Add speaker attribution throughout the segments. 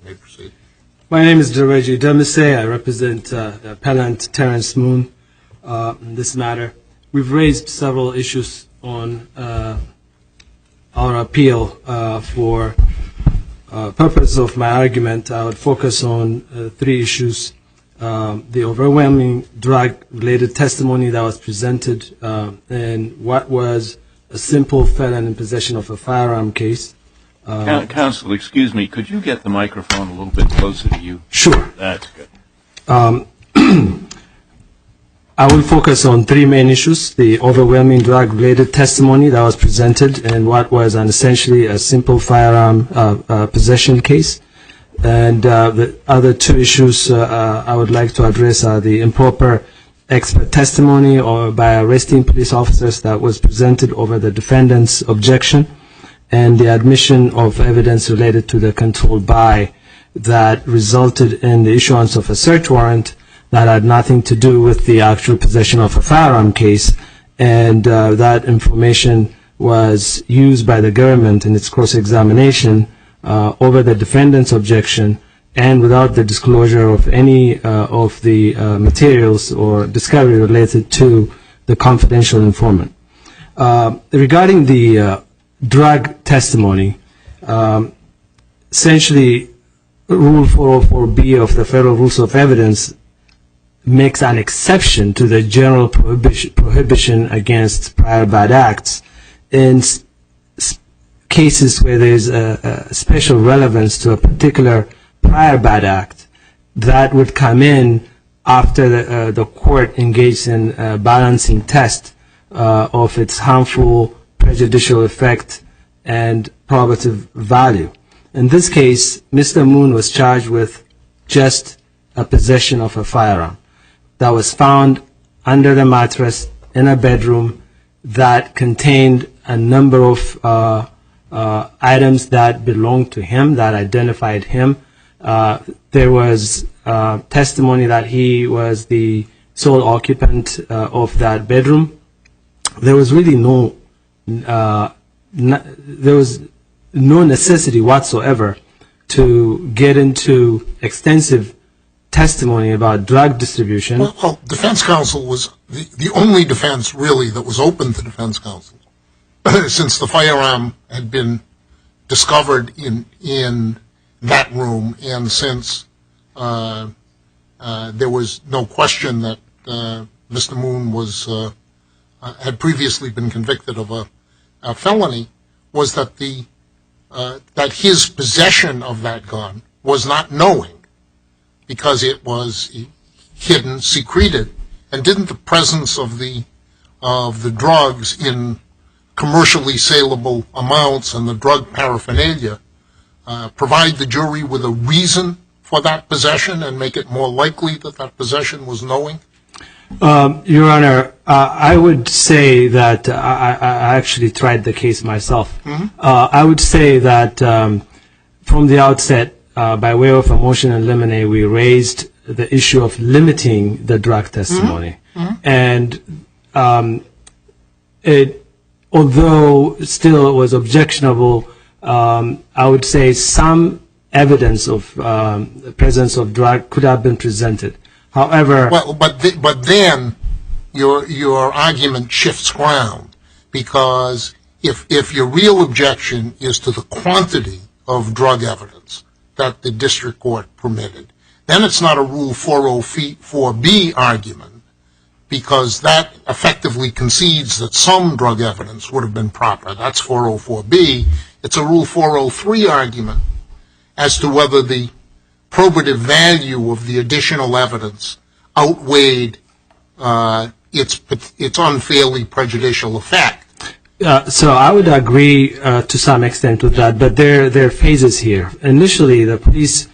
Speaker 1: You may proceed.
Speaker 2: My name is Dereji Demise. I represent the appellant Terrence Moon in this matter. We've raised several issues on our appeal. For purpose of my argument, I would focus on three issues. The overwhelming drug-related testimony that was presented in what was a simple felon in possession of a firearm case.
Speaker 3: Counsel, excuse me, could you get the microphone a little bit closer to you?
Speaker 2: Sure.
Speaker 3: That's good.
Speaker 2: I will focus on three main issues: the overwhelming drug-related testimony that was presented in what was essentially a simple firearm possession case. And the other two issues I would like to address are the improper expert testimony or by arresting police officers that was presented over the defendant's objection, and the admission of evidence related to the controlled buy that resulted in the issuance of a search warrant that had nothing to do with the actual possession of a firearm case, and that information was used by the government in its cross-examination over the defendant's objection and without the disclosure of any of the materials or discovery related to the confidential informant. Regarding the drug testimony, essentially Rule 404B of the Federal Rules of Evidence makes an exception to the general prohibition against prior bad acts in cases where there's a special relevance to a particular prior bad act that would come in after the court engaged in a balancing test of its harmful, prejudicial effect and probative value. In this case, Mr. Moon was charged with just a possession of a firearm that was found under the mattress in a bedroom that contained a number of items that belonged to him, that identified him. There was testimony that he was the sole occupant of that bedroom. There was really no necessity whatsoever to get into extensive testimony about drug distribution.
Speaker 1: Well, defense counsel was the only defense really that was open to defense counsel since the firearm had been discovered in that room, and since there was no question that Mr. Moon had previously been convicted of a felony, was that that his possession of that gun was not knowing, because it was hidden, secreted, and didn't the presence of the drugs in commercially saleable amounts and the drug paraphernalia provide the jury with a reason for that possession and make it more likely that that possession was knowing?
Speaker 2: Your Honor, I would say that I actually tried the case myself. I would say that from the outset, by way of a motion in limine, we raised the issue of limiting the drug testimony. And although still it was objectionable, I would say some evidence of the presence of drug could have been presented. However,
Speaker 1: but then your argument shifts ground, because if your real objection is to the quantity of drug evidence that the district court permitted, then it's not a Rule 404B argument, because that effectively concedes that some drug evidence would have been proper. That's 404B. It's a Rule 403 argument as to whether the probative value of the additional evidence outweighed its unfairly prejudicial effect.
Speaker 2: So I would agree to some extent with that, but there are phases here. Initially, the police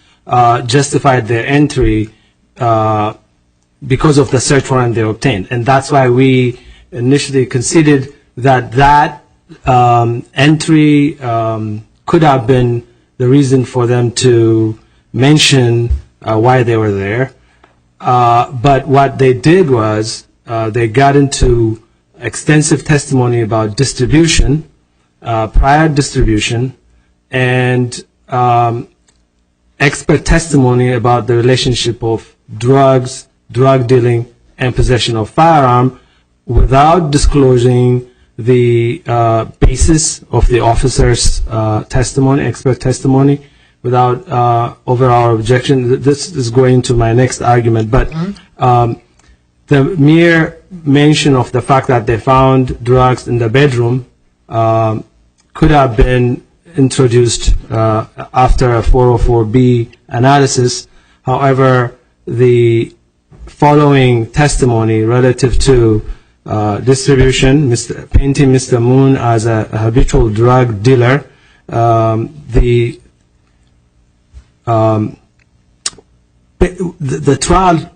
Speaker 2: justified their entry because of the search warrant they obtained, and that's why we initially considered that entry could have been the reason for them to mention why they were there. But what they did was they got into extensive testimony about distribution, prior distribution, and expert testimony about the relationship of drugs, drug dealing, and possession of firearm without disclosing the basis of the officer's testimony, expert testimony, without overall objection. This is going to my next argument, but the mere mention of the fact that they found drugs in the bedroom could have been introduced after a 404B analysis. However, the following testimony relative to distribution, painting Mr. Moon as a habitual drug dealer, the trial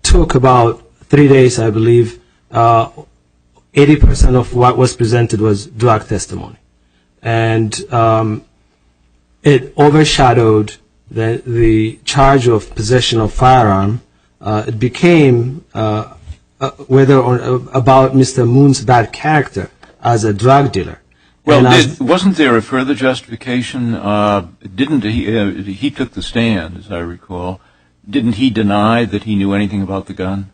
Speaker 2: took about 3 days, I believe. 80% of what was presented was drug testimony. And it overshadowed the charge of possession of firearm. It became whether or about Mr. Moon's bad character as a drug dealer.
Speaker 3: Well, wasn't there a further justification? Didn't he took the stand, as I recall. Didn't he deny that he knew anything about the gun?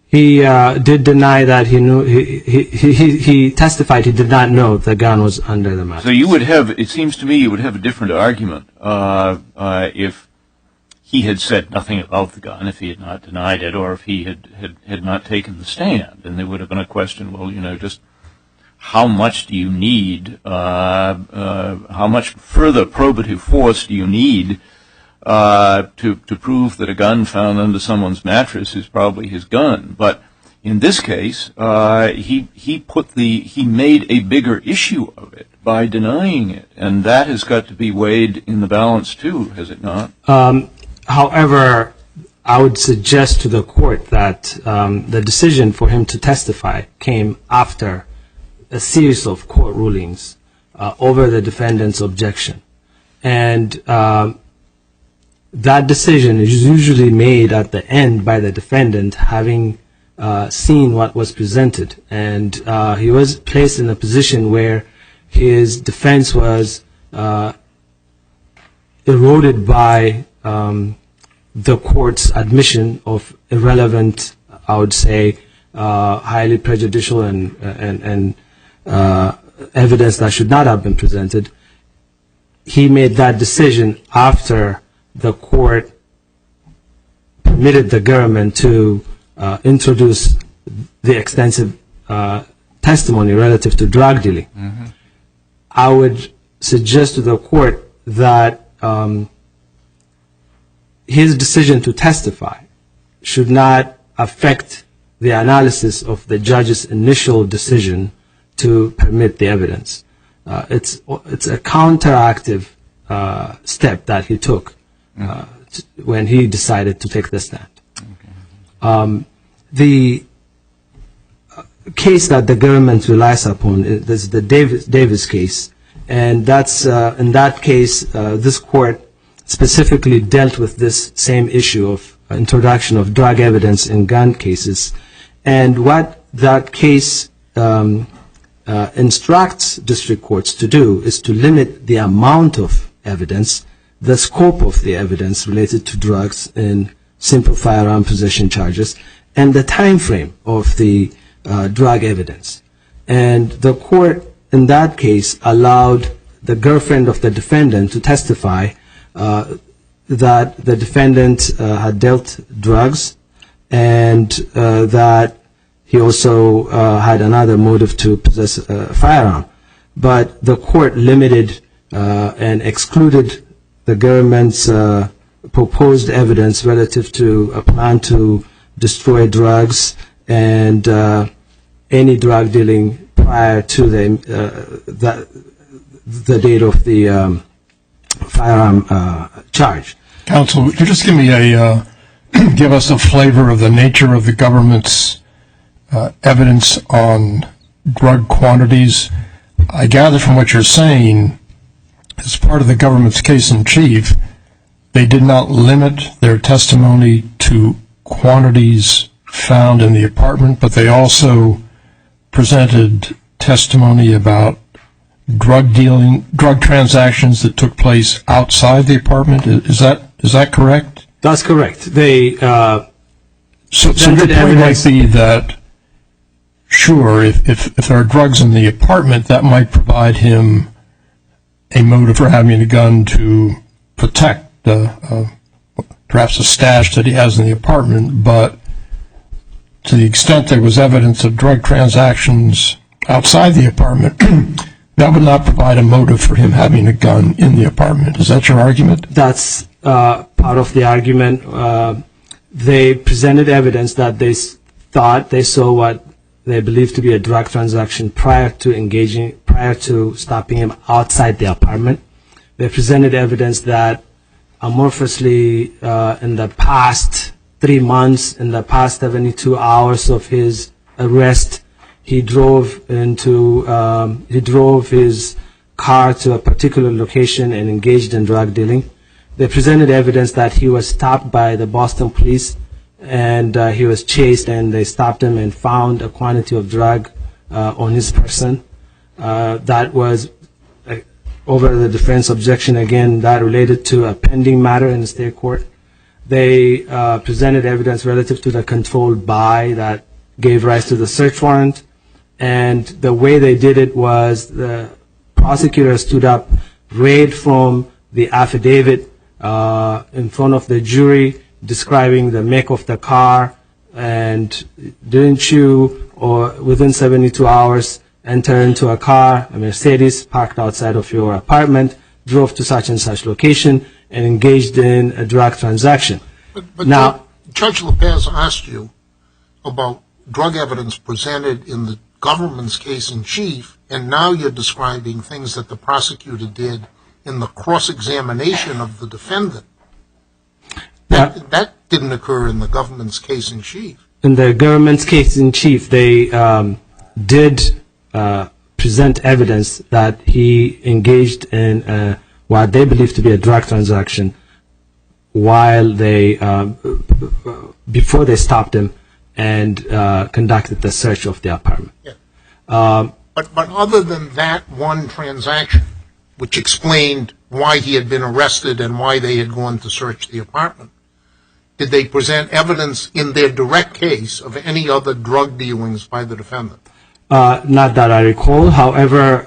Speaker 2: He did deny that he knew. He testified he did not know the gun was under the mattress.
Speaker 3: So you would have, it seems to me, you would have a different argument if he had said nothing about the gun, if he had not denied it, or if he had not taken the stand. And there would have been a question, well, just how much do you need, how much further probative force do you need to prove that a gun found under someone's mattress is probably his gun? But in this case, he made a bigger issue of it by denying it, and that has got to be weighed in the balance too, has it not?
Speaker 2: However, I would suggest to the court that the decision for him to testify came after a series of court rulings over the defendant's objection. And that decision is usually made at the end by the defendant having seen what was presented. And he was placed in a position where his defense was eroded by the court's admission of irrelevant, I would say, highly prejudicial and evidence that should not have been presented. He made that decision after the court permitted the government to introduce the extensive testimony relative to drug dealing. Mm-hmm. I would suggest to the court that his decision to testify should not affect the analysis of the judge's initial decision to permit the evidence. It's a counteractive step that he took when he decided to take the stand. Okay. The case that the government relies upon is the Davis case, and that's in that case this court specifically dealt with this same issue of introduction of drug evidence in gun cases. And what that case instructs district courts to do is to limit the amount of evidence, the scope of the evidence related to drugs in simple firearm possession charges, and the time frame of the drug evidence. And the court in that case allowed the girlfriend of the defendant to testify that the defendant had dealt drugs and that he also had another motive to possess a firearm. But the court limited and excluded the government's proposed evidence relative to a plan to destroy drugs and any drug dealing prior to the date of the firearm charge.
Speaker 4: Counsel, would you just give us a flavor of the nature of the government's evidence on drug quantities? I gather from what you're saying, as part of the government's case in chief, they did not limit their testimony to quantities found in the apartment, but they also presented testimony about drug transactions that took place outside the apartment. Is that correct?
Speaker 2: That's correct. They
Speaker 4: So your
Speaker 2: presented
Speaker 4: point might
Speaker 2: evidence.
Speaker 4: be that, sure, if there are drugs in the apartment, that might provide him a motive for having a gun to protect perhaps a stash that he has in the apartment, but to the extent there was evidence of drug transactions outside the apartment, that would not provide a motive for him having a gun in the apartment. Is that your argument?
Speaker 2: That's part of the argument. They presented evidence that they thought they saw what they believed to be a drug transaction prior to stopping him outside the apartment. They presented evidence that amorphously in the past 3 months, in the past 72 hours of his arrest, he drove his car to a particular location and engaged in drug dealing. They presented evidence that he was stopped by the Boston police and he was chased, and they stopped him and found a quantity of drug on his person. That was over the defense objection again, that related to a pending matter in the state court. They presented evidence relative to the controlled buy that gave rise to the search warrant. And the way they did it was the prosecutor stood up, read from the affidavit in front of the jury describing the make of the car, and didn't you, or within 72 hours, enter into a car, a Mercedes, parked outside of your apartment, drove to such and such location, and engaged in a drug transaction.
Speaker 1: But
Speaker 2: Now,
Speaker 1: Judge Lopez asked you about drug evidence presented in the government's case in chief, and now you're describing things that the prosecutor did in the cross-examination of the defendant. That didn't occur in the government's case in chief.
Speaker 2: in the government's case in chief, they did present evidence that he engaged in what they believe to be a drug transaction while they, before they stopped him and conducted the search of the apartment.
Speaker 1: Yeah. But other than that one transaction, which explained why he had been arrested and why they had gone to search the apartment, did they present evidence in their direct case of any other drug dealings by the defendant?
Speaker 2: Not that I recall. However,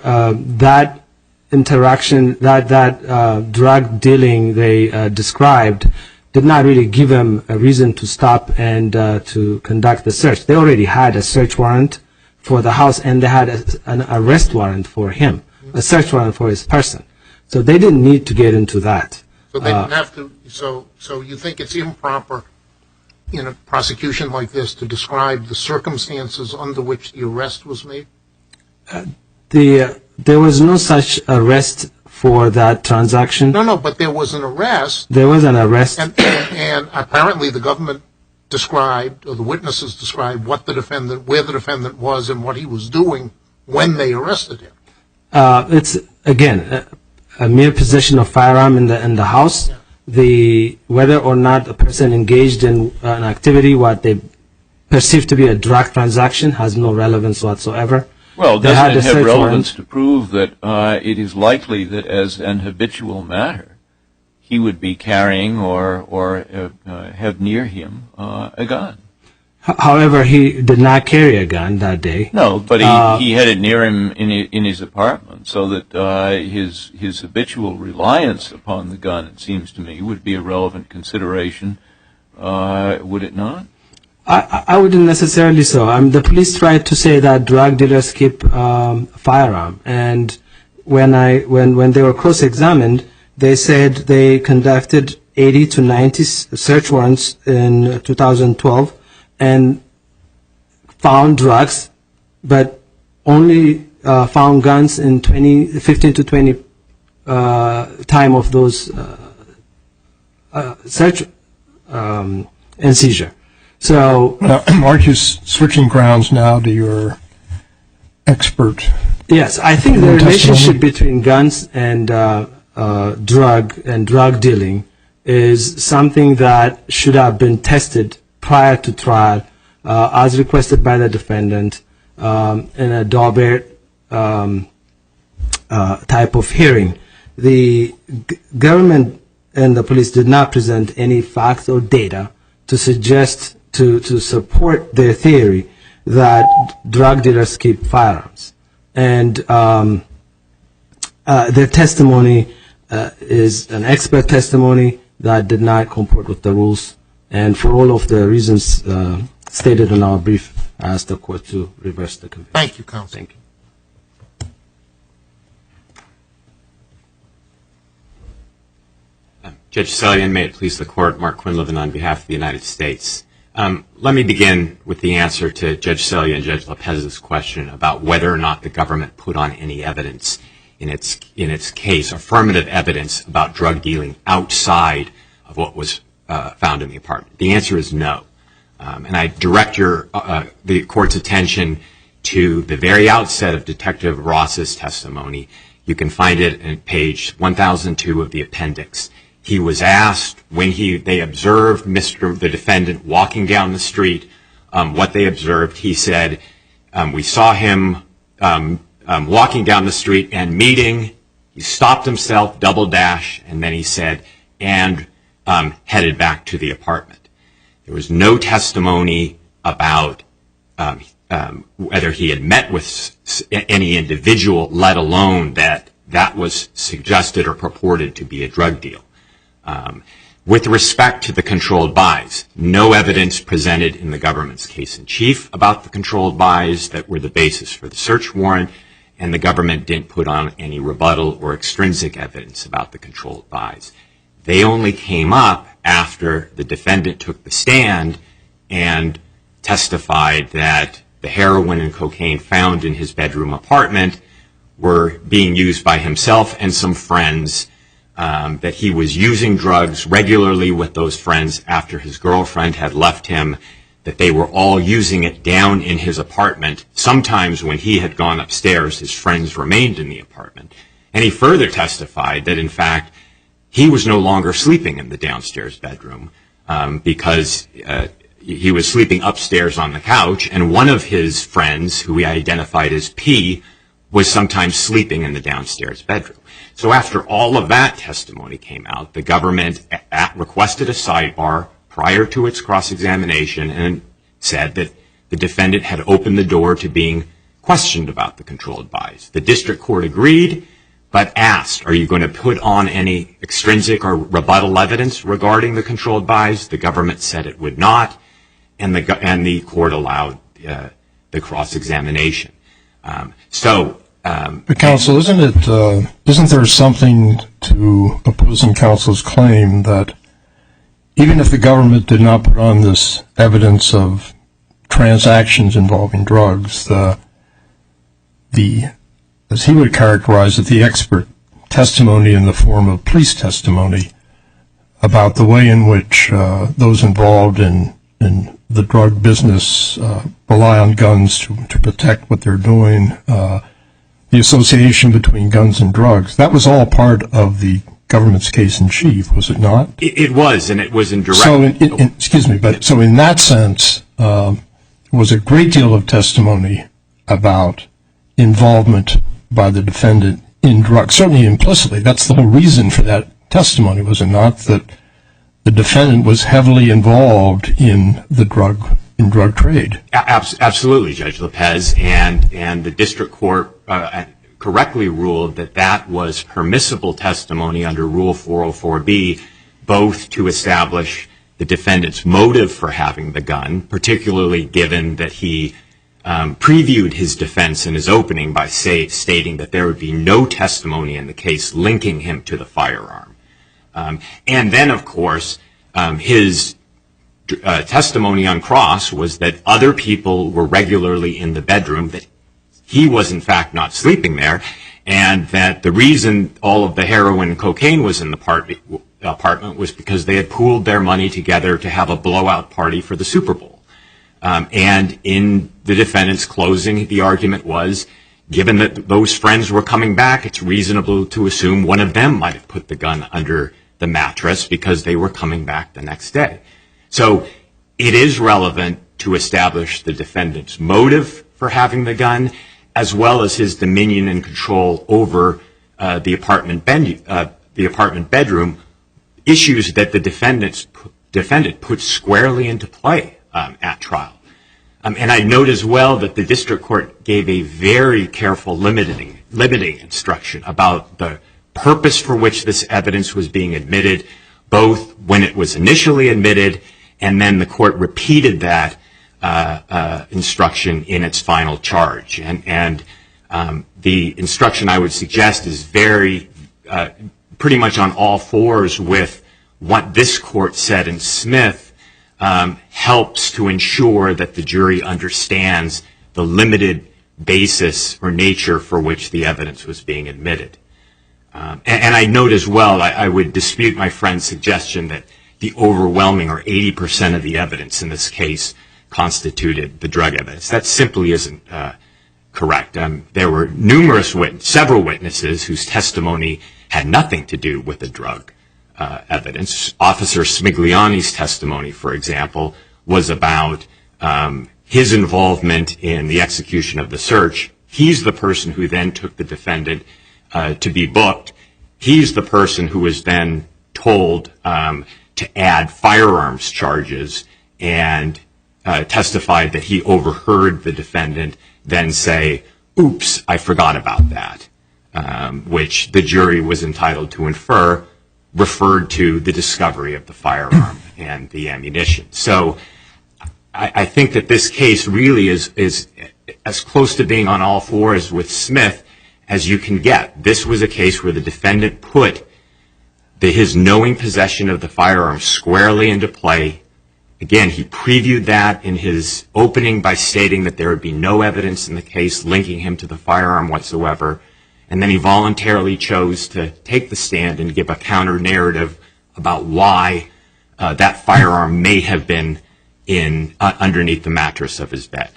Speaker 2: that interaction, that drug dealing they described did not really give him a reason to stop and to conduct the search. They already had a search warrant for the house, and they had an arrest warrant for him, a search warrant for his person. So they didn't need to get into that.
Speaker 1: So they didn't have to. So you think it's improper in a prosecution like this to describe the circumstances under which the arrest was made?
Speaker 2: There was no such arrest for that transaction.
Speaker 1: No, but there was an arrest.
Speaker 2: There was an arrest.
Speaker 1: And apparently the government described, or the witnesses described, what the defendant, where the defendant was and what he was doing when they arrested him.
Speaker 2: It's, again, a mere possession of firearm in the house. Whether or not a person engaged in an activity, what they perceive to be a drug transaction, has no relevance whatsoever.
Speaker 3: Well,
Speaker 2: They had
Speaker 3: doesn't it
Speaker 2: a
Speaker 3: have
Speaker 2: search
Speaker 3: relevance
Speaker 2: warrant.
Speaker 3: to prove that it is likely that as an habitual matter, he would be carrying or have near him a gun?
Speaker 2: However, he did not carry a gun that day.
Speaker 3: No, but he had it near him in his apartment, so that his habitual reliance upon the gun, it seems to me, would be a relevant consideration, would it not?
Speaker 2: I wouldn't necessarily so. The police tried to say that drug dealers keep a firearm, and when they were cross-examined, they said they conducted 80 to 90 search warrants in 2012 and found drugs, but only found guns in 15 to 20 time of those search and seizure. So,
Speaker 4: Aren't you switching grounds now to your expert?
Speaker 2: yes, I think the relationship between guns and drug dealing is something that should have been tested prior to trial, as requested by the defendant in a Daubert type of hearing. The government and the police did not present any facts or data to suggest, to support their theory that drug dealers keep firearms. And their testimony is an expert testimony that did not comport with the rules. And for all of the reasons stated in our brief, I ask the court to reverse the conviction.
Speaker 1: Thank you, counsel.
Speaker 2: Thank you.
Speaker 5: Judge Sellian, may it please the court, Mark Quinlivan on behalf of the United States. Let me begin with the answer to Judge Sellian and Judge Lopez's question about whether or not the government put on any evidence in its case, affirmative evidence about drug dealing outside of what was found in the apartment. The answer is no. And I direct the court's attention to the very outset of Detective Ross's testimony. You can find it in page 1002 of the appendix. He was asked when they observed the defendant walking down the street, what they observed. He said, we saw him walking down the street and meeting. He stopped himself, double dash, and then he said, and headed back to the apartment. There was no testimony about whether he had met with any individual, let alone that was suggested or purported to be a drug deal. With respect to the controlled buys, no evidence presented in the government's case in chief about the controlled buys that were the basis for the search warrant, and the government didn't put on any rebuttal or extrinsic evidence about the controlled buys. They only came up after the defendant took the stand and testified that the heroin and cocaine found in his bedroom apartment were being used by himself and some friends, that he was using drugs regularly with those friends after his girlfriend had left him, that they were all using it down in his apartment. Sometimes when he had gone upstairs, his friends remained in the apartment. And he further testified that, in fact, he was no longer sleeping in the downstairs bedroom because he was sleeping upstairs on the couch, and one of his friends, who he identified as P, was sometimes sleeping in the downstairs bedroom. So after all of that testimony came out, the government requested a sidebar prior to its cross-examination and said that the defendant had opened the door to being questioned about the controlled buys. The district court agreed, but asked, are you going to put on any extrinsic or rebuttal evidence regarding the controlled buys? The government said it would not, and the court allowed the cross-examination.
Speaker 4: But counsel, isn't there something to opposing counsel's claim that even if the government did not put on this evidence of transactions involving drugs, as he would characterize it, the expert testimony in the form of police testimony about the way in which those involved in the drug business rely on guns to protect what they're doing, the association between guns and drugs, that was all part of the government's case in chief, was it not?
Speaker 5: It was, and it was in direct...
Speaker 4: So in that sense, there was a great deal of testimony about involvement by the defendant in drugs, certainly implicitly. That's the whole reason for that testimony, was it not, that the defendant was heavily involved in the drug trade?
Speaker 5: Absolutely, Judge Lopez, and the district court correctly ruled that was permissible testimony under Rule 404B, both to establish the defendant's motive for having the gun, particularly given that he previewed his defense in his opening by stating that there would be no testimony in the case linking him to the firearm. And then, of course, his testimony on cross was that other people were regularly in the bedroom, that he was, in fact, not sleeping there, and that the reason all of the heroin and cocaine was in the apartment was because they had pooled their money together to have a blowout party for the Super Bowl. And in the defendant's closing, the argument was, given that those friends were coming back, it's reasonable to assume one of them might have put the gun under the mattress because they were coming back the next day. So it is relevant to establish the defendant's motive for having the gun, as well as his dominion and control over the apartment bedroom, issues that the defendant put squarely into play at trial. And I note as well that the district court gave a very careful limiting instruction about the purpose for which this evidence was being admitted, both when it was initially admitted, and then the court repeated that instruction in its final charge. And the instruction, I would suggest, is very pretty much on all fours with what this court said in Smith, helps to ensure that the jury understands the limited basis or nature for which the evidence was being admitted. And I note as well, I would dispute my friend's suggestion that the overwhelming or 80% of the evidence in this case constituted the drug evidence. That simply isn't correct. There were several witnesses whose testimony had nothing to do with the drug evidence. Officer Smigliani's testimony, for example, was about his involvement in the execution of the search. He's the person who then took the defendant to be booked. He's the person who was then told to add firearms charges and testified that he overheard the defendant then say, "Oops, I forgot about that," which the jury was entitled to infer referred to the discovery of the firearm and the ammunition. So I think that this case really is as close to being on all fours with Smith as you can get. This was a case where the defendant put his knowing possession of the firearm squarely into play. Again, he previewed that in his opening by stating that there would be no evidence in the case linking him to the firearm whatsoever. And then he voluntarily chose to take the stand and give a counter narrative about why that firearm may have been underneath the mattress of his bed.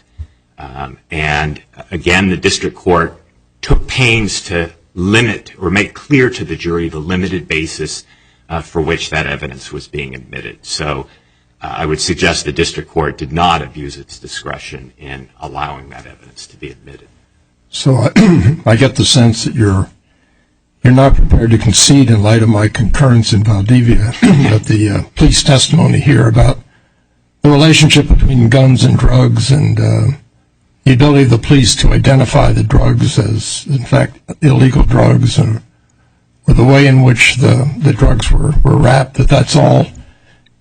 Speaker 5: And again, the district court took pains to limit or make clear to the jury the limited basis for which that evidence was being admitted. So I would suggest the district court did not abuse its discretion in allowing that evidence to be admitted.
Speaker 4: So I get the sense that you're not prepared to concede, in light of my concurrence in Valdivia, that the police testimony here about the relationship between guns and drugs and the ability of the police to identify the drugs as, in fact, illegal drugs, or the way in which the drugs were wrapped, that's all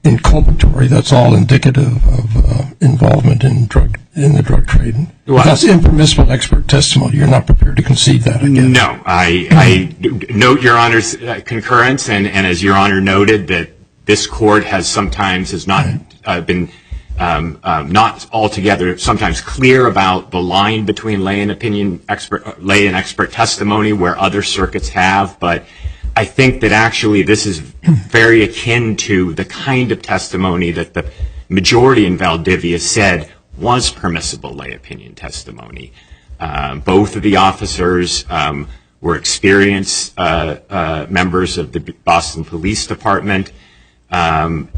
Speaker 4: inculpatory, that's all indicative of involvement in the drug trade. That's impermissible expert testimony. You're not prepared to concede that again.
Speaker 5: No. I note Your Honor's concurrence, and as Your Honor noted, that this court has not been not altogether sometimes clear about the line between lay and expert testimony where other circuits have, but I think that actually this is very akin to the kind of testimony that the majority in Valdivia said was permissible lay opinion testimony. Both of the officers were experienced members of the Boston Police Department, and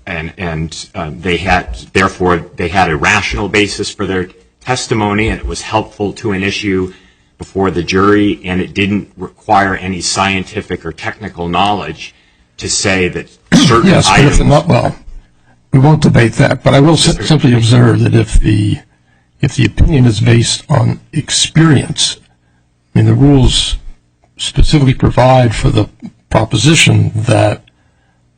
Speaker 5: they had a rational basis for their testimony, and it was helpful to an issue before the jury, and it didn't require any scientific or technical knowledge to say that certain items.
Speaker 4: Well, we won't debate that, but I will simply observe that if the opinion is based on experience, I mean, the rules specifically provide for the proposition that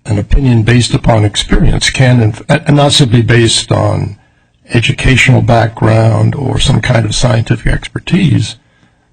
Speaker 4: an opinion based upon experience can, and not simply based on educational background or some kind of scientific expertise,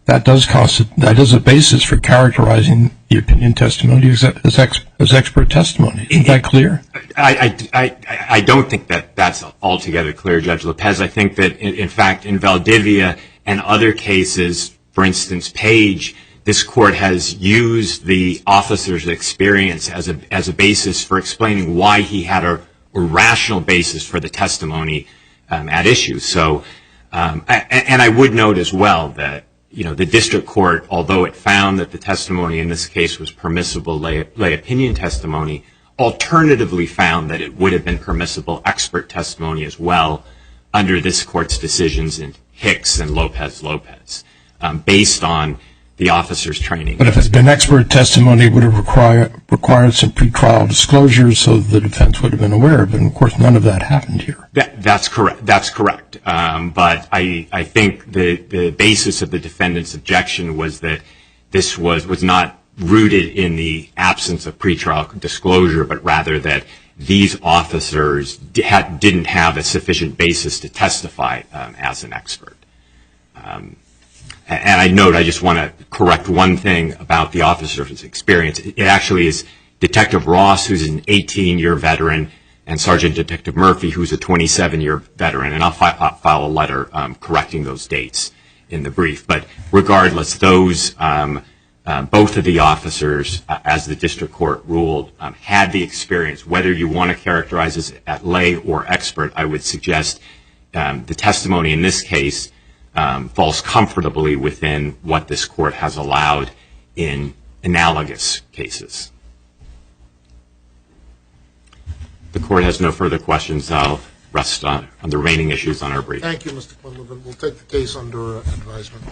Speaker 4: that is a basis for characterizing the opinion testimony as expert testimony. Isn't that clear?
Speaker 5: I don't think that that's altogether clear, Judge Lopez. I think that, in fact, in Valdivia and other cases, for instance, Page, this court has used the officer's experience as a basis for explaining why he had a rational basis for the testimony at issue. So, and I would note as well that, the district court, although it found that the testimony in this case was permissible lay opinion testimony, alternatively found that it would have been permissible expert testimony as well under this court's decisions Hicks and Lopez, based on the officer's training.
Speaker 4: But if it had been expert testimony, it would have required some pretrial disclosures so the defense would have been aware of it. And of course, none of that happened here.
Speaker 5: That's correct. But I think the basis of the defendant's objection was that this was not rooted in the absence of pretrial disclosure, but rather that these officers didn't have a sufficient basis to testify as an expert. And I just want to correct one thing about the officer's experience. It actually is Detective Ross, who's an 18-year veteran, and Sergeant Detective Murphy, who's a 27-year veteran. And I'll file a letter correcting those dates in the brief. But regardless, those both of the officers, as the district court ruled, had the experience. Whether you want to characterize as lay or expert, I would suggest the testimony in this case falls comfortably within what this court has allowed in analogous cases. The court has no further questions. I'll rest on the remaining issues on our brief.
Speaker 1: Thank you, Mr. Quinlivan. We'll take the case under advisement.